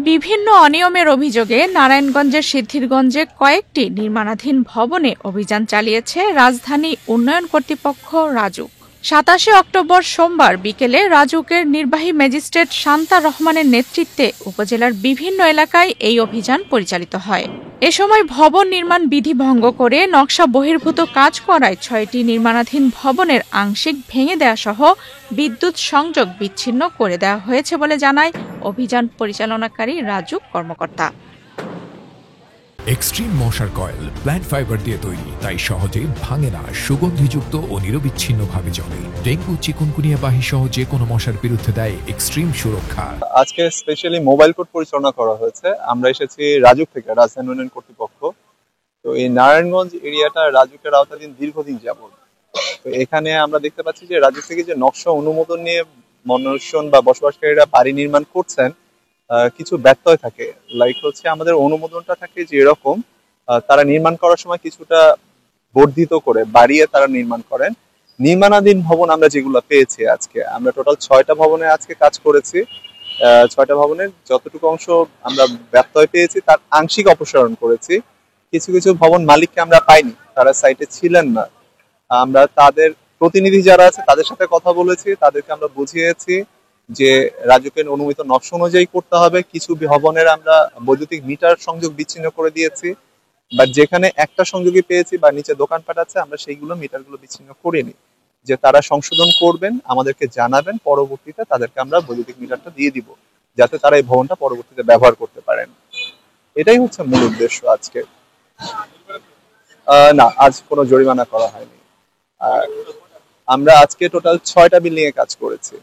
বিভিন্ন অনিয়মের অভিযোগে নারায়ণগঞ্জের সিদ্ধিরগঞ্জে কয়েকটি নির্মাণাধীন ভবনে অভিযান চালিয়েছে রাজধানী উন্নয়ন কর্তৃপক্ষ রাজুক। ২৭ অক্টোবর সোমবার বিকেলে রাজুকের নির্বাহী ম্যাজিস্ট্রেট শান্তা রহমানের নেতৃত্বে উপজেলার বিভিন্ন এলাকায় এই অভিযান পরিচালিত হয়। এ সময় ভবন নির্মাণ বিধি ভঙ্গ করে নকশা বহির্ভূত কাজ করায় ৬টি নির্মাণাধীন ভবনের আংশিক ভেঙে দেওয়া সহ বিদ্যুৎ সংযোগ বিচ্ছিন্ন করে দেওয়া হয়েছে বলে জানায় অভিযান পরিচালনাকারী রাজুক কর্মকর্তা। এক্সট্রিম মশার কয়েল প্ল্যান্ট ফাইবার দিয়ে তৈরি, তাই সহজে ভাঙে না, সুগন্ধিযুক্ত ও নিরবিচ্ছিন্নভাবে জ্বলে। ডেঙ্গু, চিকুনগুনিয়া বাহি সহ যে কোনো মশার বিরুদ্ধে দেয় এক্সট্রিম সুরক্ষা। আজকে স্পেশালি মোবাইল কোর্ট পরিচালনা করা হয়েছে। আমরা এসেছি রাজুক থেকে, রাজধানী উন্নয়ন কর্তৃপক্ষ। তো এই নারায়ণগঞ্জ এরিয়াটা রাজুকের আওতাধীন দীর্ঘদিন যাবত। তো এখানে আমরা দেখতে পাচ্ছি যে রাজুক থেকে যে নকশা অনুমোদন নিয়ে মানুষজন বা বসবাসকারীরা বাড়ি নির্মাণ করছেন, কিছু ব্যত্যয় থাকে। লাইক হচ্ছে আমাদের অনুমোদনটা থাকে যে এরকম, তারা নির্মাণ করার সময় কিছুটা বর্ধিত করে বাড়িয়ে তারা নির্মাণ করেন। নির্মাণাধীন ভবন আমরা যেগুলো পেয়েছি, আজকে আমরা টোটাল 6টা ভবনে আজকে কাজ করেছি। 6টা ভবনের যতটুকু অংশ আমরা ব্যত্যয় পেয়েছি তার আংশিক অপসারণ করেছি। কিছু কিছু ভবন মালিককে আমরা পাইনি, তারা সাইটে ছিলেন না। আমরা তাদের প্রতিনিধি যারা আছে তাদের সাথে কথা বলেছি, তাদেরকে আমরা বুঝিয়েছি যে রাজুকের অনুমোদিত নকশা অনুযায়ী করতে হবে। কিছু ভবনের আমরা বৈদ্যুতিক মিটার সংযোগ বিচ্ছিন্ন করে দিয়েছি, বা যেখানে একটা সংযোগই পেয়েছি বা নিচে দোকানপাট আছে আমরা সেইগুলো মিটারগুলো বিচ্ছিন্ন করিনি। যে তারা সংশোধন করবেন, আমাদেরকে জানাবেন, পরবর্তীতে তাদেরকে আমরা বৈদ্যুতিক মিটারটা দিয়ে দিব, যাতে তারা এই ভবনটা পরবর্তীতে ব্যবহার করতে পারেন। এটাই হচ্ছে মূল উদ্দেশ্য আজকে। না, আজ কোনো জরিমানা করা হয়নি। আর আমরা আজকে টোটাল 6টা বিল্ডিং এ কাজ করেছি।